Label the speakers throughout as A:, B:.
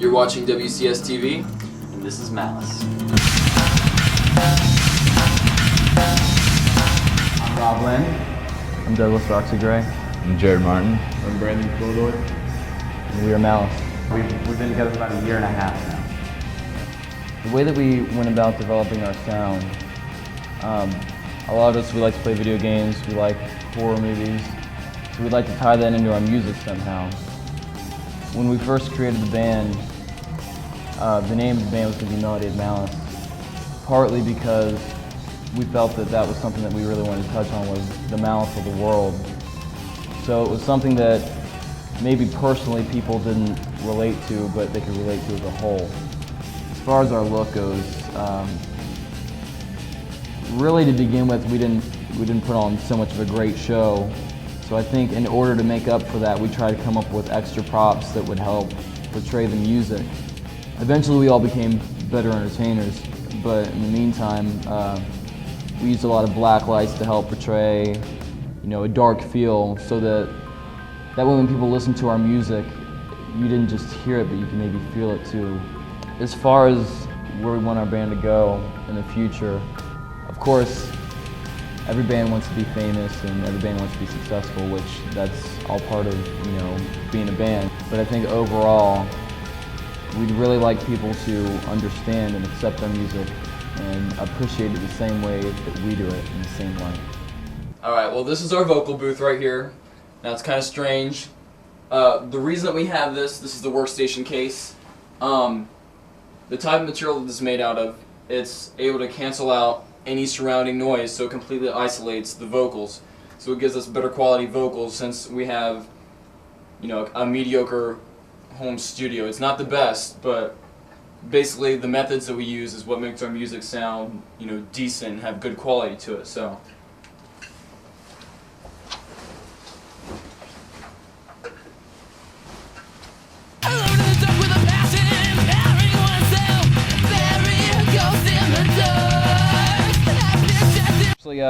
A: You're watching WCS TV,
B: and this is Malice.
C: I'm Rob Lynn.
D: I'm Douglas Roxy Gray.
E: I'm Jared Martin.
F: I'm Brandon Godoy.
D: And we are Malice.
C: We've been together for about a year and a half now.
D: The way that we went about developing our sound, a lot of us, we like to play video games, we like horror movies, so we'd like to tie that into our music somehow. When we first created the band, the name of the band was going to be Melody of Malice, partly because we felt that that was something that we really wanted to touch on, was the malice of the world. So it was something that maybe personally people didn't relate to, but they could relate to as a whole. As far as our look goes, really to begin with, we didn't put on so much of a great show. So I think in order to make up for that, we tried to come up with extra props that would help portray the music. Eventually we all became better entertainers, but in the meantime, we used a lot of black lights to help portray, a dark feel, so that way when people listen to our music, you didn't just hear it, but you can maybe feel it too. As far as where we want our band to go in the future, of course, every band wants to be famous and every band wants to be successful, which that's all part of, being a band. But I think overall, we'd really like people to understand and accept our music and appreciate it the same way that we do it, in the same way.
A: Alright, well this is our vocal booth right here. Now it's kind of strange. The reason that we have this is the workstation case. The type of material that this is made out of, it's able to cancel out any surrounding noise, so it completely isolates the vocals. So it gives us better quality vocals since we have, a mediocre home studio. It's not the best, but basically the methods that we use is what makes our music sound, decent and have good quality to it. So.
D: Actually,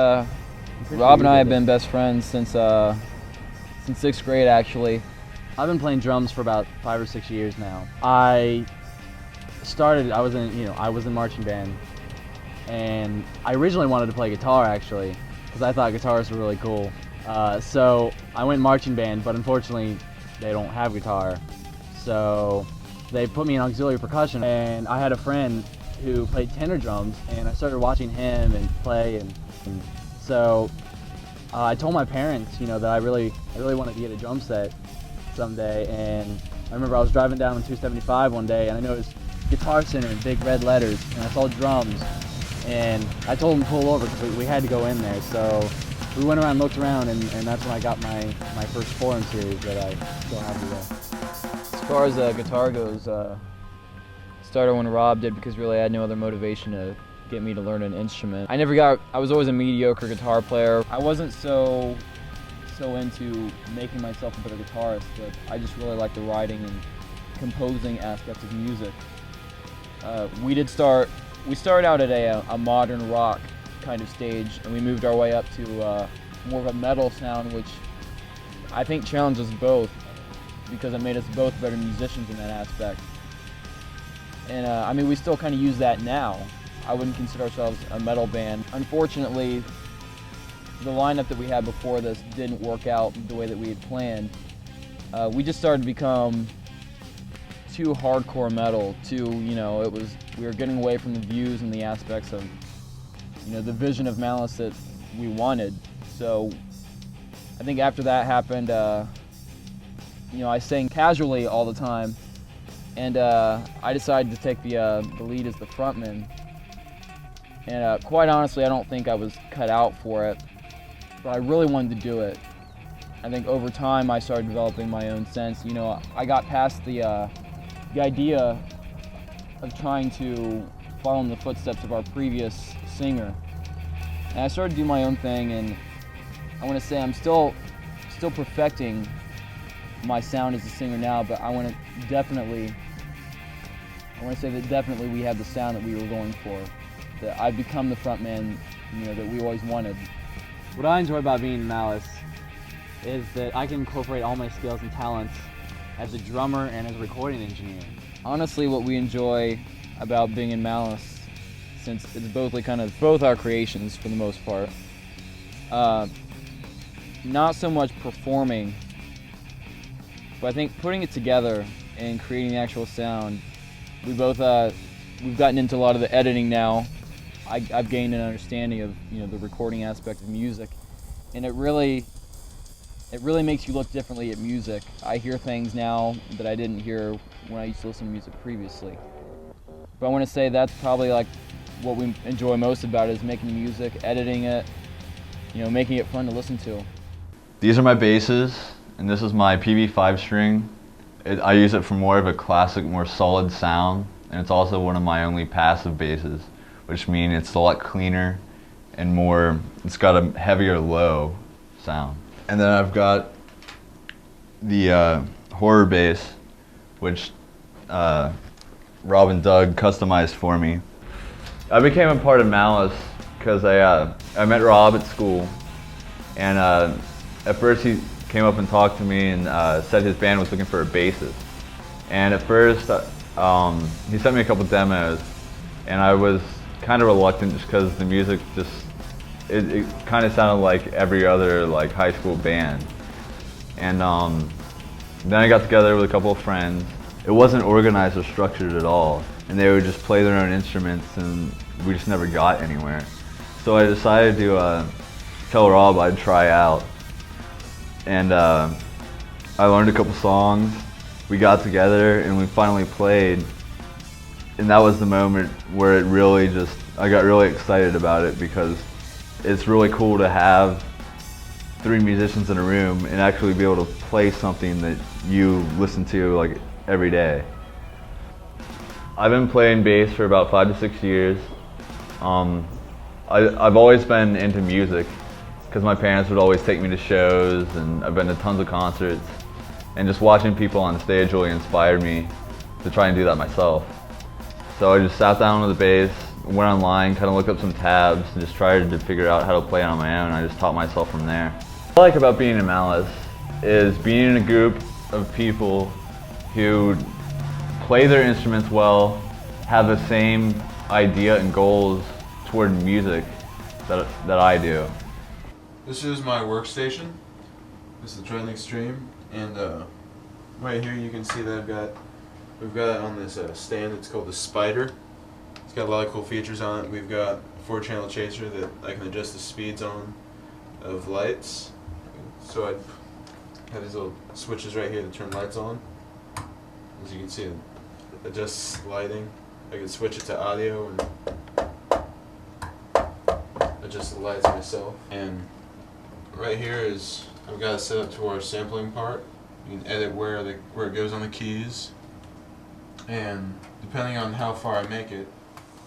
D: Rob and I have been best friends since 6th grade. Actually,
B: I've been playing drums for about 5 or 6 years now. I was in marching band, and I originally wanted to play guitar actually, because I thought guitarists were really cool. So I went marching band, but unfortunately they don't have guitar. So they put me in auxiliary percussion, and I had a friend who played tenor drums, and I started watching him and play, and so I told my parents, that I really wanted to get a drum set someday. And I remember I was driving down on 275 one day, and I noticed Guitar Center in big red letters, and I saw drums, and I told them to pull over because we had to go in there. So we went around, looked around, and that's when I got my first foreign series that I still have today.
D: as far as guitar goes, started when Rob did, because really I had no other motivation to get me to learn an instrument. I was always a mediocre guitar player. I wasn't so into making myself a better guitarist, but I just really liked the writing and composing aspects of music. We started out at a modern rock kind of stage, and we moved our way up to more of a metal sound, which I think challenged us both, because it made us both better musicians in that aspect. And we still kind of use that now. I wouldn't consider ourselves a metal band. Unfortunately, the lineup that we had before this didn't work out the way that we had planned. We just started to become too hardcore metal, we were getting away from the views and the aspects of, the vision of Malice that we wanted. So I think after that happened, I sang casually all the time, and I decided to take the lead as the frontman. And quite honestly, I don't think I was cut out for it, but I really wanted to do it. I think over time I started developing my own sense. I got past the idea of trying to follow in the footsteps of our previous singer, and I started to do my own thing. And I want to say I'm still perfecting my sound as a singer now, but I want to say that definitely we have the sound that we were going for. That I've become the frontman, that we always wanted.
B: What I enjoy about being in Malice is that I can incorporate all my skills and talents as a drummer and as a recording engineer?
D: Honestly, what we enjoy about being in Malice, since it's both our creations for the most part, not so much performing, but I think putting it together and creating the actual sound. We've gotten into a lot of the editing now. I've gained an understanding of the recording aspect of music, and it really makes you look differently at music. I hear things now that I didn't hear when I used to listen to music previously. But I want to say that's probably like what we enjoy most about it, is making music, editing it, making it fun to listen to.
E: These are my basses, and this is my PV5 string. I use it for more of a classic, more solid sound, and it's also one of my only passive basses, which means it's a lot cleaner and more, it's got a heavier low sound. And then I've got the horror bass, which Rob and Doug customized for me. I became a part of Malice because I met Rob at school, and at first he came up and talked to me and said his band was looking for a bassist. And at first he sent me a couple demos, and I was kind of reluctant just because the music it kind of sounded like every other like high school band. And then I got together with a couple of friends. It wasn't organized or structured at all, and they would just play their own instruments, and we just never got anywhere. So I decided to tell Rob I'd try out, and I learned a couple songs. We got together and we finally played, and that was the moment where I got really excited about it, because it's really cool to have 3 musicians in a room and actually be able to play something that you listen to like every day. I've been playing bass for about 5 to 6 years. I've always been into music because my parents would always take me to shows, and I've been to tons of concerts, and just watching people on stage really inspired me to try and do that myself. So I just sat down with the bass, went online, kind of looked up some tabs, and just tried to figure out how to play it on my own. I just taught myself from there. What I like about being in Malice is being in a group of people who play their instruments well, have the same idea and goals toward music that I do.
F: This is my workstation. This is the Trending Stream, and right here you can see that we've got it on this stand. It's called the Spider. It's got a lot of cool features on it. We've got a 4-channel chaser that I can adjust the speeds on of lights. So I have these little switches right here to turn lights on. As you can see, it adjusts lighting. I can switch it to audio and adjust the lights myself. And right here is, I've got it set up to our sampling part. You can edit where it goes on the keys, and depending on how far I make it,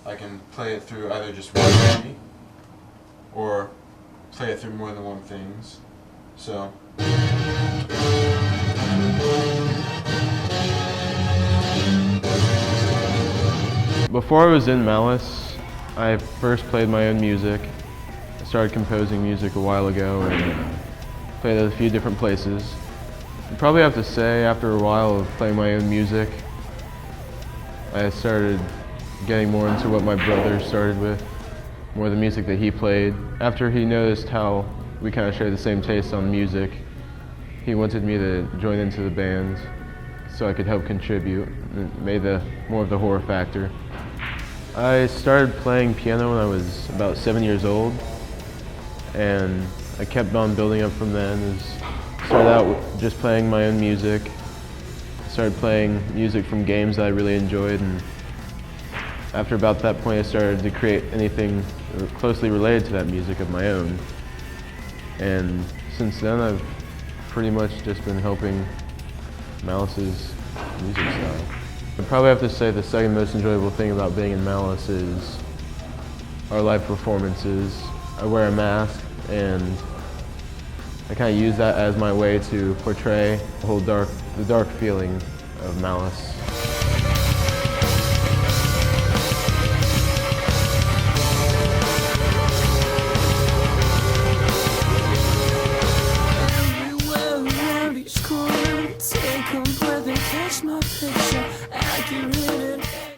F: I can play it through either just one key or play it through more than one things. So
G: before I was in Malice, I first played my own music. I started composing music a while ago and played at a few different places. I probably have to say, after a while of playing my own music, I started getting more into what my brother started with, more the music that he played. After he noticed how we kind of shared the same taste on music, he wanted me to join into the band so I could help contribute. It made more of the horror factor. I started playing piano when I was about 7 years old, and I kept on building up from then. Started out with just playing my own music. I started playing music from games that I really enjoyed, and after about that point I started to create anything closely related to that music of my own. And since then I've pretty much just been helping Malice's music style. I'd probably have to say the second most enjoyable thing about being in Malice is our live performances. I wear a mask, and I kind of use that as my way to portray the dark feeling of Malice.
H: Everywhere around each corner, take a breath if you really